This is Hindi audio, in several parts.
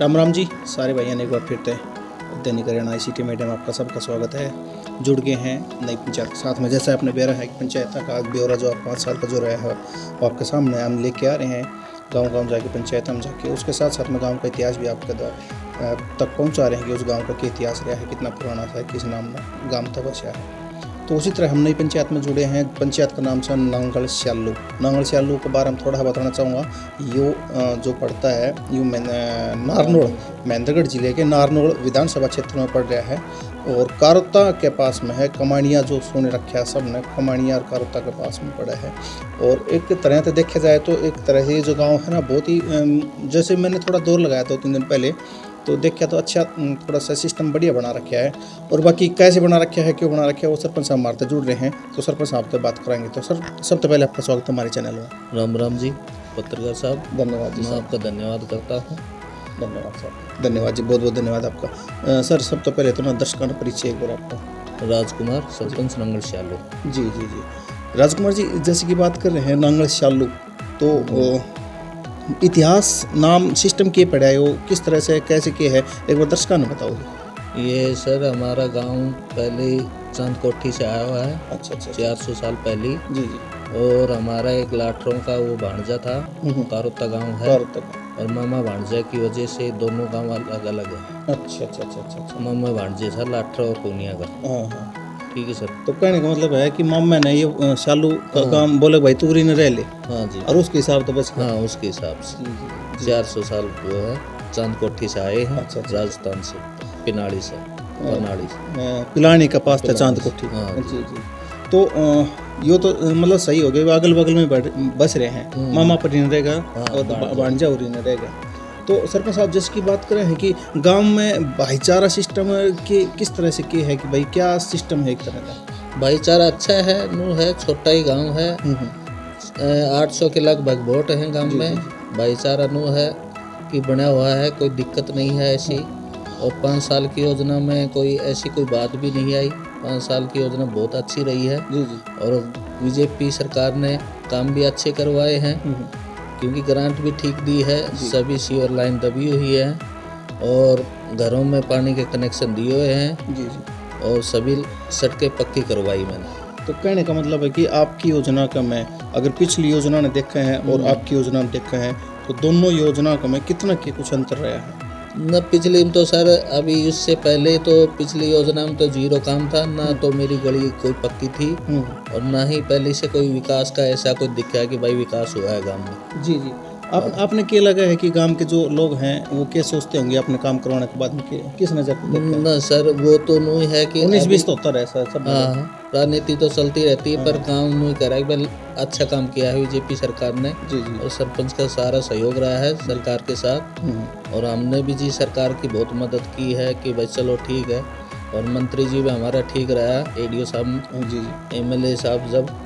राम राम जी सारे भाइयों ने एक बार फिर दैनिक हरियाणा ICT मीडिया में आपका सबका स्वागत है। जुड़ गए हैं नई पंचायत के साथ में। जैसे आपने बेरा है कि पंचायत का ब्यौरा जो 5 साल का जो रहा है वो आपके सामने हम लेके आ रहे हैं। गांव जाके पंचायत में जाके उसके साथ साथ में गांव का इतिहास भी आपके तक पहुंचा रहे हैं कि उस गांव का क्या इतिहास रहा है, कितना पुराना था, किस नाम में गांव था बसा है। तो उसी तरह हम नई पंचायत में जुड़े हैं। पंचायत का नाम है नांगल स्यालू के बारे में थोड़ा बताना चाहूँगा। यो जो पड़ता है यो नारनौल महेंद्रगढ़ जिले के नारनौल विधानसभा क्षेत्र में पड़ रहा है और कारोता के पास में है। कमानिया जो सुने रखा है सब ने, कमानिया और कारोता के पास में पड़ा है। और एक तरह से देखा जाए तो एक तरह से ये जो गाँव है ना बहुत ही जैसे मैंने थोड़ा दौर लगाया 2-3 दिन पहले तो देखा तो अच्छा थोड़ा सा सिस्टम बढ़िया बना रखा है। और बाकी कैसे बना रखा है, क्यों बना रखा है, वो सरपंच साहब हमारे जुड़ रहे हैं तो सरपंच साहब से बात कराएंगे। तो सर सबसे पहले आपका स्वागत है हमारे चैनल में। राम राम जी पत्रकार साहब, धन्यवाद जी। मैं आपका धन्यवाद करता हूँ। धन्यवाद सर, धन्यवाद जी, बहुत बहुत धन्यवाद आपका। सर सबसे पहले तो ना दर्शकों का परिचय एक बार आपका। राजकुमार, सरपंच नांगल स्यालू। जी राजकुमार जी, जैसे कि बात कर रहे हैं नांगल स्यालू तो इतिहास नाम सिस्टम के पड़ा है, वो किस तरह से कैसे के है एक बार दर्शकों ने बताओ। ये सर हमारा गांव पहले चांदकोठी से आया हुआ है। अच्छा 400 साल पहले। जी और हमारा एक लाठरों का वो भांजा था, कारोता गांव है। और मामा भांजा की वजह से दोनों गांव अलग अलग है। अच्छा। मामा भांजे था लाठरा और पूनिया का। हाँ ठीक है सर। तो कहने का मतलब है कि मामा ने ये शालू का काम बोले भाई तू न रह ले। हाँ जी। और उसके हिसाब तो बस हाँ उसके हिसाब से 400 साल वो है। चांदकोठी से आए हैं। अच्छा। राजस्थान से, पिनाड़ी से, पिलानी का पास था चांदकोठी। हाँ जी तो यो तो मतलब सही हो गया, अगल बगल में बस रहे हैं। मामा पर नहीं रहेगा और भांजा और नहीं रहेगा। तो सरपंच साहब जैसे की बात करें है कि गांव में भाईचारा सिस्टम के किस तरह से के है कि भाई क्या सिस्टम है एक तरह का? भाईचारा अच्छा है, नू है, छोटा ही गांव है। 800 के लगभग वोट हैं गांव में। भाईचारा नू है कि बना हुआ है, कोई दिक्कत नहीं है ऐसी। और 5 साल की योजना में कोई ऐसी कोई बात भी नहीं आई। 5 साल की योजना बहुत अच्छी रही है। और बीजेपी सरकार ने काम भी अच्छे करवाए हैं क्योंकि ग्रांट भी ठीक दी है। सभी सीवर लाइन दबी हुई है और घरों में पानी के कनेक्शन दिए हुए हैं। और सभी सड़कें पक्की करवाई मैंने। तो कहने का मतलब है कि आपकी योजना का मैं अगर पिछली योजना ने देखा है और आपकी योजना ने देखा है तो दोनों योजना का मैं कितना के कुछ अंतर रहा है? न पिछली में तो सर अभी इससे पहले तो पिछली योजना में तो 0 काम था, ना तो मेरी गली कोई पक्की थी और ना ही पहले से कोई विकास का ऐसा कोई दिखा है कि भाई विकास हुआ है गांव में। जी आपने क्या लगा है कि गांव के जो लोग हैं वो क्या सोचते होंगे अपने काम करवाने के बाद में किस नजर पे? ना सर वो तो नहीं है कि 19-20 तो होता रहा सब। हाँ राजनीति तो चलती रहती है पर गांव नहीं कह रहा है कि अच्छा काम किया है बीजेपी सरकार ने। और सरपंच का सारा सहयोग रहा है सरकार के साथ। और हमने भी जी सरकार की बहुत मदद की है कि भाई चलो ठीक है। और मंत्री जी भी हमारा ठीक रहा, ADO साहब, MLA साहब जब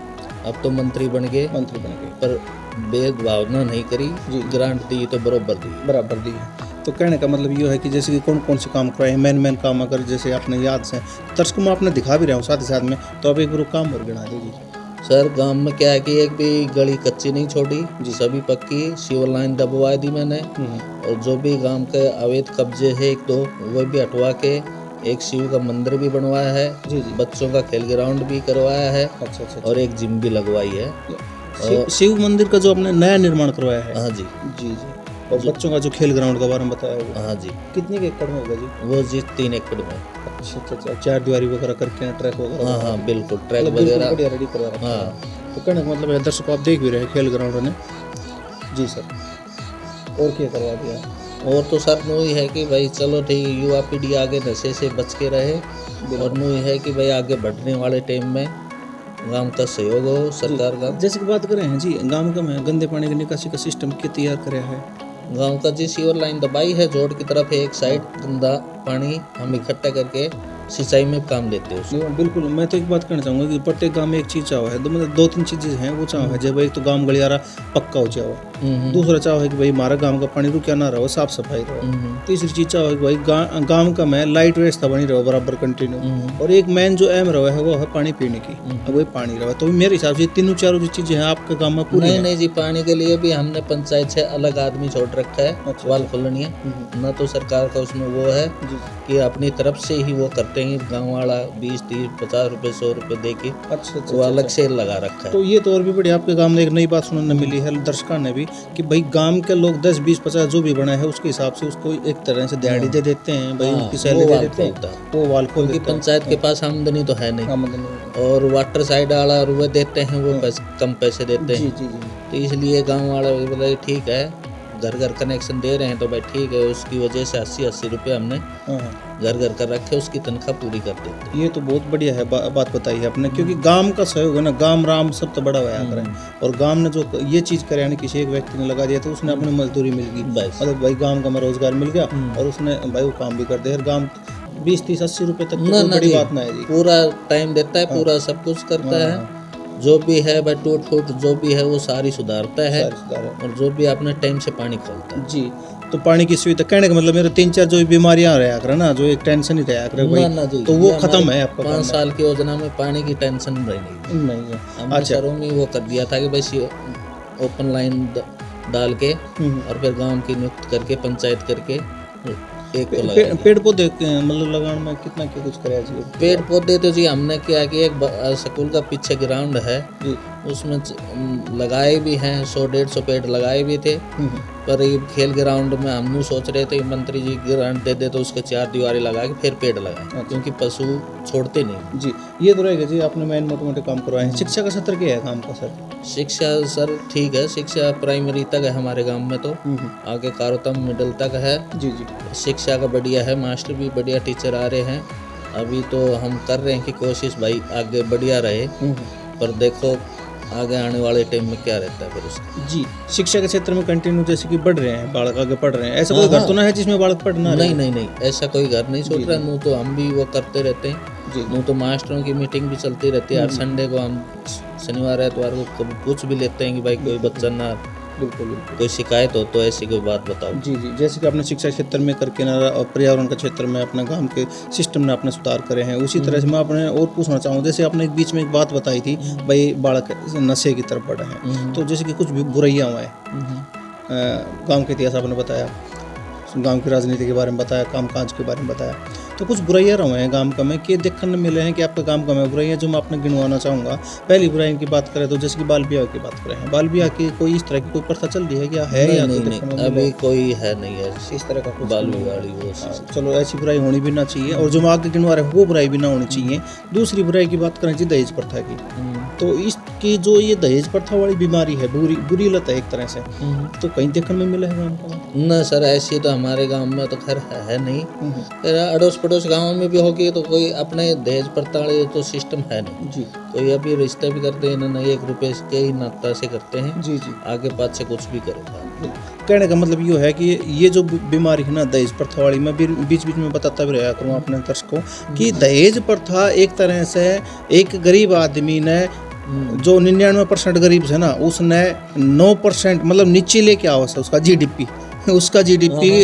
अब तो मंत्री बन गए पर भेदभावना नहीं करी। ग्रांट दी तो बराबर दी है। तो कहने का मतलब ये है कि जैसे कि कौन से काम करवाए मेन काम अगर जैसे आपने याद से दर्शकों में आपने दिखा भी रहा हूँ साथ ही साथ में, तो अब एक बार काम और गिना दीजिए। सर गांव में क्या है कि एक भी गली कच्ची नहीं छोड़ी, सभी पक्की। सीवर लाइन दबवा दी मैंने। और जो भी गांव के अवैध कब्जे है 1-2 वो भी हटवा के एक शिव का मंदिर भी बनवाया है। बच्चों का खेल ग्राउंड भी करवाया है। अच्छा। और एक जिम भी लगवाई है। शिव मंदिर का जो आपने नया निर्माण करवाया है? हाँ जी। और बच्चों का जो खेल ग्राउंड का बारे में बताया हुआ? हाँ जी। कितने के एकड़ में होगा जी? वो जी 3 एकड़ में। अच्छा 4 दीवारी वगैरह करके ट्रैक वगैरह? हाँ बिल्कुल, ट्रैक वगैरह बढ़िया रेडी करवा रखा है। तो कहने का मतलब है दर्शकों आप देख भी रहे खेल ग्राउंड ने। जी सर, और क्या करवा दिया? और तो सर नू ही है कि भाई चलो ठीक, युवा पीढ़ी आगे नशे से बच के रहे। और नू ही है कि भाई आगे बढ़ने वाले टाइम में गांव का सहयोग हो सरकार का। जैसे कि बात करें हैं जी गांव का में गंदे पानी की निकासी का सिस्टम क्या तैयार कराया है? गांव का जी सीवर लाइन दबाई है, जोड़ की तरफ एक साइड गंदा पानी हम इकट्ठा करके सिंचाई में काम लेते हैं। बिल्कुल, मैं तो एक बात कहना चाहूँगा कि प्रत्येक गांव में एक चीज़ चाहो है, मतलब 2-3 चीज़ें हैं वो चाहो है। जब एक तो गांव गलियारा पक्का हो जाओ, दूसरा चाहो है कि भाई हमारा गांव का पानी रुकिया ना रहो, साफ सफाई रहो। तीसरी चीज चाहो है कि भाई गांव का में लाइट व्यवस्था बनी रहो बराबर कंटिन्यू। और एक मेन जो अहम रहो है वो है पानी पीने की, अब वही पानी रहो। तो मेरे हिसाब से तीनों चारों जो चीजें हैं आपके गांव में पूरी नहीं जी, पानी के लिए भी हमने पंचायत से अलग आदमी छोड़ रखा है, वाल खोलनी है ना। तो सरकार का उसमें वो है कि अपनी तरफ से ही वो करते हैं, गाँव वाला 20, 30, 50 रुपए 100 रुपए दे के वो अलग से लगा रखा है। तो ये तो और भी बढ़िया, आपके गांव में एक नई बात सुनने मिली है दर्शकों ने भी कि भाई गांव के लोग 10, 20, 50 जो भी बना है उसके हिसाब से उसको एक तरह से दिहाड़ी दे देते हैं, भाई उनकी सैलरी दे देते हैं, वो वाल खोल देते हैं। पंचायत के पास आमदनी तो है नहीं, और वाटर साइड वाला रुपए देते हैं वो कम पैसे देते हैं। तो इसलिए गाँव वाला बोला ठीक है, घर घर कनेक्शन दे रहे हैं तो भाई ठीक है, उसकी वजह से 80 रुपये हमने घर घर कर रखे, उसकी तनख्वाह पूरी कर देते हैं। ये तो बहुत बढ़िया है बात बताई है आपने, क्योंकि गांव का सहयोग है ना, गांव राम सब तो बड़ा हुआ करें। और गांव ने जो ये चीज़ करे यानी किसी एक व्यक्ति ने लगा दिया तो उसने अपनी मजदूरी मिल गई, मतलब भाई गांव का में रोजगार मिल गया और उसने भाई वो काम भी कर दिया। गांव 20, 30, 80 रुपये तक तो बड़ी बात ना है जी, पूरा टाइम देता है, पूरा सब कुछ करता है, जो भी है भाई टूट फूट जो भी है वो सारी सुधारता है, और जो भी अपने टाइम से पानी खोलता है जी। तो पानी की सुविधा कहने का मतलब मेरे 3-4 जो बीमारियां रहा करे ना, जो एक टेंशन ही रहा करे भाई, तो वो खत्म है आपका 5 साल की योजना में पानी की टेंशन नहीं है। हमने शहरों में वो कर दिया था कि भाई ओपन लाइन डाल के और फिर गांव की नियुक्त करके पंचायत करके एक को लगा। पेड़ पौधे मतलब लगाने में कितना क्या कुछ कराया जी? पेड़ पौधे तो जी हमने क्या कि एक स्कूल का पीछे ग्राउंड है उसमें लगाए भी हैं, 100-150 पेड़ लगाए भी थे। पर ये खेल ग्राउंड में हम सोच रहे थे मंत्री जी ग्रांट दे दे तो उसके 4 दीवारें लगा के फिर पेड़ लगाए, क्योंकि पशु छोड़ते नहीं जी। ये तो रहेगा जी, आपने मेन मोटे मोटे काम करवाए हैं। शिक्षा का सत्र क्या है काम का सर? शिक्षा सर ठीक है, शिक्षा प्राइमरी तक है हमारे गांव में, तो आगे कारोतम मिडिल तक है जी। शिक्षा का बढ़िया है, मास्टर भी बढ़िया टीचर आ रहे हैं। अभी तो हम कर रहे हैं कि कोशिश भाई आगे बढ़िया रहे, पर देखो आगे आने वाले टाइम में क्या रहता है फिर उसका। जी, शिक्षा के क्षेत्र में कंटिन्यू जैसे कि बढ़ रहे हैं, बालक आगे पढ़ रहे हैं, ऐसा कोई घर तो ना है जिसमें बालक पढ़ना? नहीं, ऐसा कोई घर नहीं सोच रहा। नू तो हम भी वो करते रहते हैं, नू तो मास्टरों की मीटिंग भी चलती रहती है। हर संडे को हम शनिवार एतवार को कभी पूछ भी लेते हैं कि भाई कोई बच्चा ना बिल्कुल कोई शिकायत हो तो ऐसी कोई बात बताओ। जी। जैसे कि आपने शिक्षा क्षेत्र में करके ना और पर्यावरण के क्षेत्र में अपने गांव के सिस्टम ने अपने सुधार करे हैं, उसी तरह से मैं अपने और पूछना चाहूँ, जैसे आपने एक बीच में एक बात बताई थी भाई बालक नशे की तरफ बढ़े हैं, तो जैसे कि कुछ भी बुराइयाँ हुआ है, गाँव के इतिहास आपने बताया, गांव की राजनीति के बारे में बताया, कामकाज के बारे में बताया, तो कुछ बुराइयाँ रहे हैं गांव का में कि देखने मिले हैं कि आपका गांव का में बुराइयाँ जो मैं आपने गिनवाना चाहूँगा। पहली बुराई की बात करें तो जैसे कि बाल ब्याह की बात करें हैं, बाल ब्याह की कोई इस तरह की कोई प्रथा चल रही है क्या? है या नहीं, अभी कोई है नहीं है इस तरह का कुछ बाल बिगाड़ी वो। चलो ऐसी बुराई होनी भी ना चाहिए, और जो मैं आगे गिनवा रहे हैं वो बुराई भी ना होनी चाहिए। दूसरी बुराई की बात करें जी दहेज प्रथा की, तो इसकी जो ये दहेज प्रथा वाली बीमारी है, बुरी लत है एक तरह से, तो कहीं देखने में मिला है गाँव का? ना सर, ऐसी तो हमारे गांव में तो खैर है नहीं, अड़ोस पड़ोस गाँव में भी होगी तो कोई अपने दहेज प्रथा वाले तो सिस्टम है नहीं जी। कोई अभी रिश्ते भी करते हैं ना 1 रुपये के ही नाता से करते हैं जी। आगे पास से कुछ भी करेगा। कहने का मतलब ये है कि ये जो बीमारी है ना दहेज प्रथा वाली, मैं बीच में बताता भी रहा करूँ अपने दर्शकों कि दहेज प्रथा एक तरह से एक गरीब आदमी ने जो 99% गरीब है ना उसने 9% मतलब नीचे लेके आओ उसका जीडीपी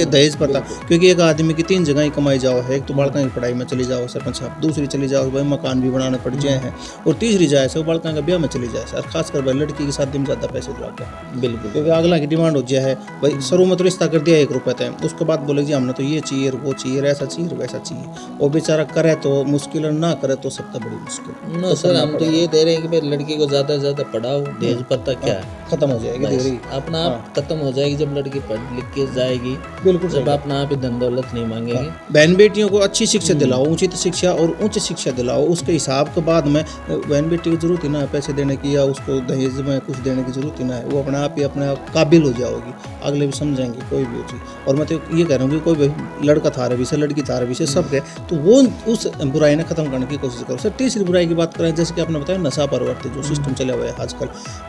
दहेज प्रथा, क्योंकि एक आदमी की 3 जगह ही कमाई जाओ है, एक तो बालका की पढ़ाई में चली जाओ सरपंच साहब, दूसरी चली जाओ भाई मकान भी बनाने पड़ जाए हैं, और तीसरी जाए से वो बालका का ब्याह में चली जाए और खासकर भाई लड़की की शादी में ज़्यादा पैसे दिलाते हैं। बिल्कुल, क्योंकि अगला की डिमांड हो जाए है भाई, शुरू में तो रिश्ता कर दिया 1 रुपये तय, उसके बाद बोले जी हमने तो ये चाहिए वो चाहिए, ऐसा चाहिए वैसा चाहिए, वो बेचारा करे तो मुश्किल और ना करे तो सबसे बड़ी मुश्किल। ना सर, हम तो ये दे रहे हैं कि भाई लड़की को ज़्यादा से ज़्यादा पढ़ाओ, दहेज प्रथा क्या है खत्म हो जाएगी, अपना आप खत्म हो जाएगी जब लड़की पढ़ लिख के जाएगी। बिल्कुल, जब अपना आप ही धन दौलत नहीं मांगेंगे। बहन बेटियों को अच्छी शिक्षा दिलाओ, उचित शिक्षा और उच्च शिक्षा दिलाओ, उसके हिसाब के बाद में बहन बेटी की जरूरत ही ना है पैसे देने की या उसको दहेज में कुछ देने की जरूरत ही ना है, वो अपने आप काबिल हो जाओगी, अगले भी समझेंगे कोई भी हो चीज़। और मैं तो ये कह रहा हूँ कि कोई भी लड़का था रवि से लड़की था रवि से सब गए तो वो उस बुराई ने खत्म करने की कोशिश करो। सर तीसरी बुराई की बात करें, जैसे कि आपने बताया नशा परवर्ती जो सिस्टम चला हुआ है आजकल,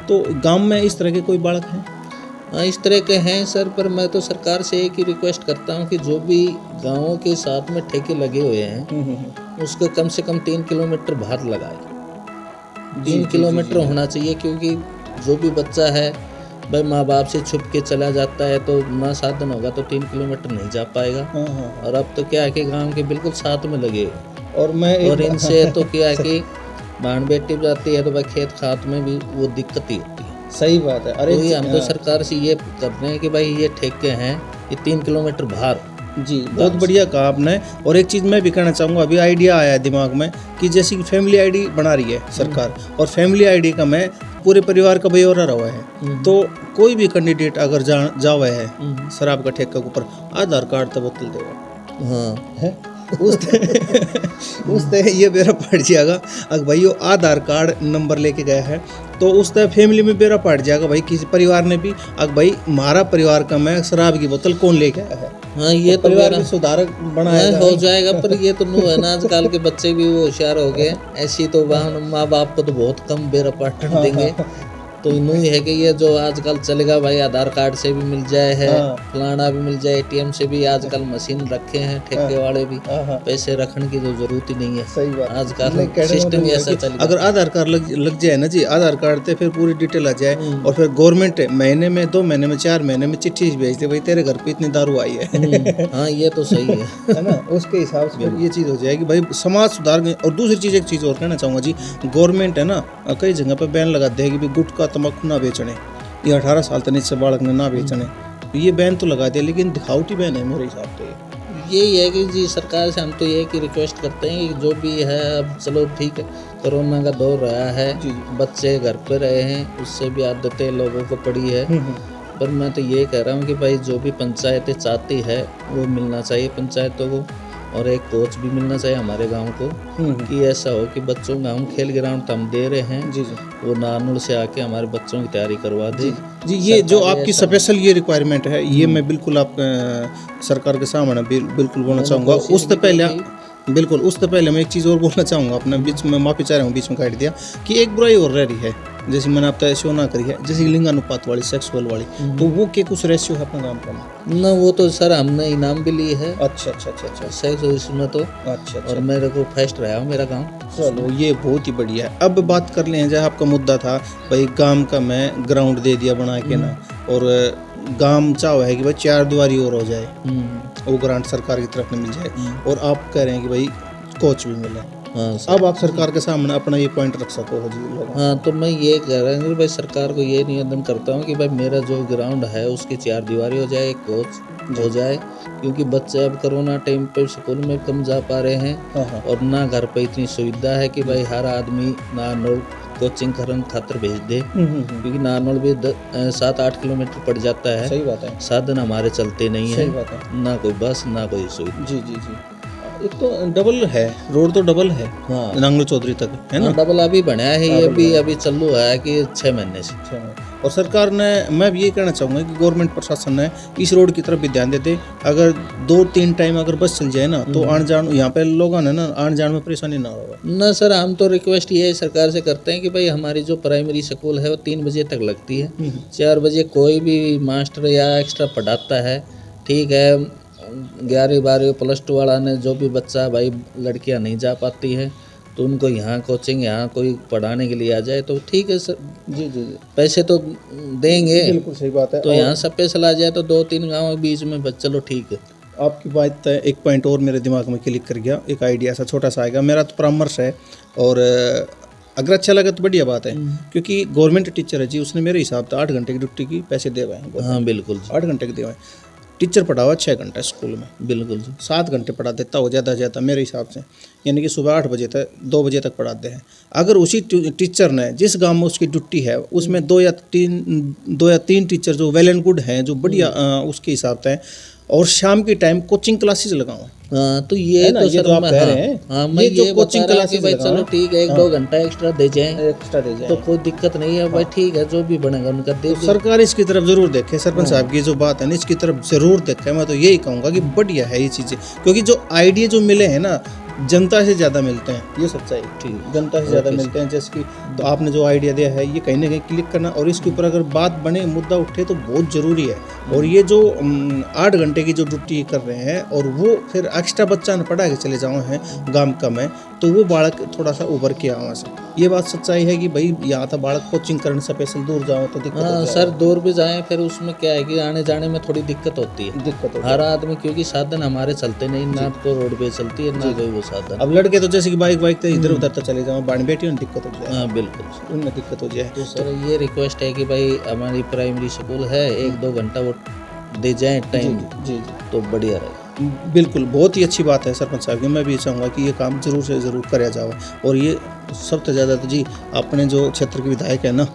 तो गाँव में इस तरह के कोई बालक हैं? इस तरह के हैं सर, पर मैं तो सरकार से एक ही रिक्वेस्ट करता हूं कि जो भी गांवों के साथ में ठेके लगे हुए हैं उसको कम से कम 3 किलोमीटर बाहर लगाए। 3 किलोमीटर होना चाहिए, क्योंकि जो भी बच्चा है भाई माँ बाप से छुप के चला जाता है तो ना साधन होगा तो 3 किलोमीटर नहीं जा पाएगा। हाँ हाँ। और अब तो क्या है कि गांव के बिल्कुल साथ में लगे और मैं और इनसे तो क्या है कि बहन बेटी भी जाती है तो भाई खेत खात में भी वो दिक्कत ही होती है। सही बात है। अरे तो ये हम तो सरकार से ये कर रहे हैं कि भाई ये ठेके हैं ये 3 किलोमीटर बाहर। जी बहुत बढ़िया कहा आपने। और एक चीज़ मैं भी कहना चाहूँगा, अभी आइडिया आया है दिमाग में कि जैसे कि फैमिली आईडी बना रही है सरकार, और फैमिली आईडी का मैं पूरे परिवार का ब्यौरा रहा है, तो कोई भी कैंडिडेट अगर जावा है शराब का ठेका के ऊपर आधार कार्ड तो बोतल देगा। हाँ है उसते ये बेरा पड़ जाएगा। अगर भाई वो आधार कार्ड नंबर लेके गया है तो उससे फैमिली में बेरा पड़ जाएगा भाई किसी परिवार ने भी, अगर भाई हमारा परिवार का मैं शराब की बोतल कौन लेके आया है। हाँ ये तो परिवार में सुधारक बनाया हो जाएगा। पर ये तो नो है ना, आजकल के बच्चे भी वो होशियार हो गए। ऐसी तो माँ बाप को तो बहुत कम बेरा पाटन देंगे। तो यूँ ही है कि ये जो आजकल चलेगा भाई आधार कार्ड से भी मिल जाए है, फलाना भी मिल जाए, एटीएम से भी आजकल मशीन रखे हैं ठेके वाले भी, पैसे रखने की तो जरूरत ही नहीं है। सही बात। आजकल सिस्टम ही ऐसा चल। अगर आधार कार्ड लग जाए ना जी, आधार कार्ड पे फिर पूरी डिटेल आ जाए और फिर गवर्नमेंट महीने में 2 महीने में 4 महीने में चिट्ठी भेज दे भाई तेरे घर पे इतनी दारू आई है। हाँ ये तो सही है ना, उसके हिसाब से ये चीज़ हो जाएगी भाई समाज सुधार। और दूसरी चीज़ एक चीज़ और कहना चाहूँगा जी, गवर्नमेंट है ना कई जगह पे बैन लगा देगी कि गुटखा तम्बाकू ना बेचने, ये 18 साल तक नीचे बालक ने ना बेचने, ये बैन तो लगा दिया लेकिन दिखावटी बैन है मेरे हिसाब से। यही है कि जी सरकार से हम तो ये कि रिक्वेस्ट करते हैं कि जो भी है अब चलो ठीक है, कोरोना का दौर रहा है, बच्चे घर पे रहे हैं, उससे भी आदतें लोगों को पड़ी है। पर मैं तो ये कह रहा हूँ कि भाई जो भी पंचायतें चाहती है वो मिलना चाहिए पंचायतों को, और एक कोच भी मिलना चाहिए हमारे गांव को कि ऐसा हो कि बच्चों का हम खेल ग्राउंड तो हम दे रहे हैं जी, वो नारनूल से आके हमारे बच्चों की तैयारी करवा दे जी। ये जो आपकी स्पेशल ये रिक्वायरमेंट है ये मैं बिल्कुल आप सरकार के सामने बिल्कुल बोलना चाहूँगा। उससे पहले मैं एक चीज़ और बोलना चाहूँगा, अपने बीच में माफ़ी चाह रहा हूँ बीच में काट दिया, कि एक बुराई और रह रही है जैसे मैंने आपका रेशियो ना करी है, जैसे लिंगानुपात वाली सेक्सुअल वाली, तो वो क्या कुछ रेशियो है अपने गाँव का? ना वो तो सर हमने इनाम भी लिए है। अच्छा सेक्स इसमें तो अच्छा। और मेरे को फर्स्ट रहा मेरा गाँव। चलो ये बहुत ही बढ़िया है। अब बात कर लें जहाँ आपका मुद्दा था भाई गांव का मैं ग्राउंड दे दिया बना के ना, और गांव चाहो है कि भाई 4 दीवारी और हो जाए, वो ग्रांट सरकार की तरफ में मिल जाए, और आप कह रहे हैं कि भाई कोच भी मिले। हाँ, अब आप सरकार के सामने अपना ये पॉइंट रख सको जी लोग। हाँ तो मैं ये कह रहा हूँ भाई सरकार को ये निवेदन करता हूँ कि भाई मेरा जो ग्राउंड है उसकी 4 दीवारी हो जाए, एक कोच हो जाए, क्योंकि बच्चे अब कोरोना टाइम पे स्कूल में कम जा पा रहे हैं, और ना घर पे इतनी सुविधा है कि भाई हर आदमी नारनौल कोचिंग करने खातर भेज दे, क्योंकि नारनौल भी 7-8 किलोमीटर पड़ जाता है। सही बात है। साधन हमारे चलते नहीं है, ना कोई बस ना कोई सुविधा। जी। एक तो डबल है, रोड तो डबल है। हाँ। नांगल चौधरी तक है ना, डबल अभी बनाया है, ये अभी चालू है कि 6 महीने से। और सरकार ने, मैं भी ये कहना चाहूँगा कि गवर्नमेंट प्रशासन ने इस रोड की तरफ भी ध्यान देते। अगर 2-3 टाइम अगर बस चल जाए ना तो आन जान यहाँ पे लोगों ने ना आन जान में परेशानी ना होगा ना। सर हम तो रिक्वेस्ट ये सरकार से करते हैं कि भाई हमारी जो प्राइमरी स्कूल है वो 3 बजे तक लगती है, 4 बजे कोई भी मास्टर या एक्स्ट्रा पढ़ाता है, ठीक है। 11वीं-12वीं +2 वाला ने जो भी बच्चा भाई लड़कियां नहीं जा पाती है तो उनको यहाँ कोचिंग यहाँ कोई पढ़ाने के लिए आ जाए तो ठीक है सर। जी पैसे तो देंगे, बिल्कुल सही बात है। तो यहाँ सब पैसा आ जाए तो 2-3 गाँव के बीच में चलो ठीक है। आपकी बात एक पॉइंट और मेरे दिमाग में क्लिक कर गया, एक आइडिया सा छोटा सा आएगा। मेरा तो परामर्श है, और अगर अच्छा लगा तो बढ़िया बात है, क्योंकि गवर्नमेंट टीचर है जी, उसने मेरे हिसाब से 8 घंटे की ड्यूटी की पैसे दे हुए हैं। हाँ बिल्कुल, 8 घंटे के दे हुए हैं। टीचर पढ़ा हुआ 6 घंटा स्कूल में, बिल्कुल 7 घंटे पढ़ा देता हो ज़्यादा से ज़्यादा मेरे हिसाब से, यानी कि सुबह 8 बजे तक 2 बजे तक पढ़ाते हैं। अगर उसी टीचर ने जिस गांव में उसकी ड्यूटी है उसमें 2 या 3 टीचर जो वेल एंड गुड हैं, जो बढ़िया उसके हिसाब से, और शाम के टाइम कोचिंग क्लासेस लगाऊं। हाँ तो ये तो सर आप कह रहे हैं, हाँ मैं ये कोचिंग क्लासेस भाई चलो ठीक है, 1-2 घंटा एक्स्ट्रा दे जाए तो कोई दिक्कत नहीं है भाई, ठीक है जो भी बनेगा उनका दे। सरकार इसकी तरफ जरूर देखे, सरपंच साहब की जो बात है ना इसकी तरफ जरूर देखे। मैं तो यही कहूँगा कि बढ़िया है ये चीज़ें, क्योंकि जो आइडिया जो मिले हैं ना जनता से ज़्यादा मिलते हैं, ये सच्चाई ठीक, जनता से ज़्यादा मिलते हैं। जैसे कि तो आपने जो आइडिया दिया है ये कहीं ना कहीं क्लिक करना, और इसके ऊपर अगर बात बने, मुद्दा उठे तो बहुत ज़रूरी है। और ये जो 8 घंटे की जो ड्यूटी कर रहे हैं और वो फिर एक्स्ट्रा बच्चा न पढ़ा के चले जाओ हैं गाँव का में, तो वो बालक थोड़ा सा उभर के आवा से, ये बात सच्चाई है कि भाई यहाँ था बालक कोचिंग करने से स्पेशल दूर जाओ तो दिक्कत हो हाँ जाएगा। सर, दूर भी जाएं फिर उसमें क्या है कि आने जाने में थोड़ी दिक्कत होती है दिक्कत हो हर आदमी, क्योंकि साधन हमारे चलते नहीं, ना तो रोड पे चलती है ना कोई वो साधन। अब लड़के तो जैसे कि बाइक तो इधर उधर तो चले जाओ, बाण बेटी उन्हें दिक्कत हो जाए, हाँ बिल्कुल। उनमें दिक्कत हो जाए। तो सर ये रिक्वेस्ट है कि भाई हमारी प्राइमरी स्कूल है, 1-2 घंटा वो दे जाएं टाइम जी जी तो बढ़िया रहे। बिल्कुल, बहुत ही अच्छी बात है सरपंच साहब की। मैं भी चाहूँगा कि ये काम जरूर से ज़रूर कराया जाए। और ये सबसे ज़्यादा तो जी अपने जो क्षेत्र के विधायक है ना,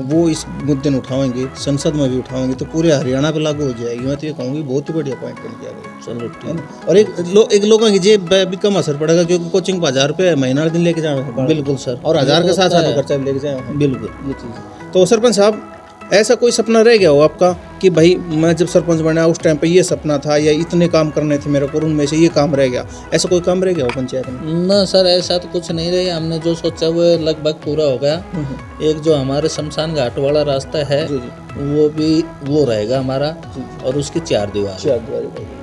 वो इस मुद्दे में उठाएंगे, संसद में भी उठाएंगे तो पूरे हरियाणा पे लागू हो जाएगी। मैं तो ये कहूँगी बहुत ही बढ़िया पॉइंट बन किया गया। चलो ठीक है ना? और एक लोगों की जेब पे भी कम असर पड़ेगा, क्योंकि कोचिंग पर 1000 रुपये महीना दिन लेके जाए, बिल्कुल सर। और 1000 के साथ होता साथ है। खर्चा भी लेके जाए। बिल्कुल। ये चीज़ तो सरपंच साहब, ऐसा कोई सपना रह गया हो आपका कि भाई मैं जब सरपंच बना उस टाइम पे ये सपना था या इतने काम करने थे मेरे को, उनमें से ये काम रह गया, ऐसा कोई काम रह गया हो पंचायत में? ना सर, ऐसा तो कुछ नहीं रही, हमने जो सोचा वो लगभग पूरा हो गया। एक जो हमारे शमशान घाट वाला रास्ता है जी जी वो भी वो रहेगा हमारा, और उसकी 4 दीवार। 4 द्वारी।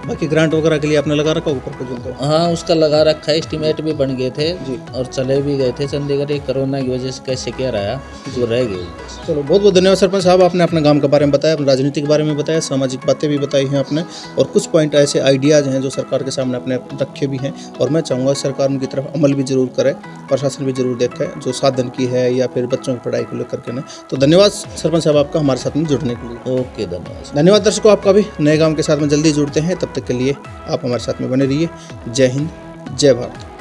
बाकी ग्रांट वगैरह के लिए आपने लगा रखा ऊपर को जो? हाँ उसका लगा रखा है, एस्टीमेट भी बन गए थे जी। और चले भी गए थे चंडीगढ़। ये कोरोना की वजह से कैसे क्या रहा जो रह गए। चलो बहुत बहुत धन्यवाद सरपंच साहब, आपने अपने गांव के बारे में बताया, अपने राजनीति के बारे में बताया, सामाजिक बातें भी बताई हैं आपने, और कुछ पॉइंट ऐसे आइडियाज़ हैं जो सरकार के सामने अपने रखे भी हैं। और मैं चाहूँगा सरकार उनकी तरफ अमल भी जरूर करे, प्रशासन भी जरूर देखे, जो साधन की है या फिर बच्चों की पढ़ाई को लेकर के ना। तो धन्यवाद सरपंच साहब आपका हमारे साथ में जुड़ने के लिए। ओके, धन्यवाद। धन्यवाद दर्शकों आपका भी। नए गांव के साथ में जल्दी जुड़ते हैं, तब तक के लिए आप हमारे साथ में बने रहिए। जय हिंद, जय भारत।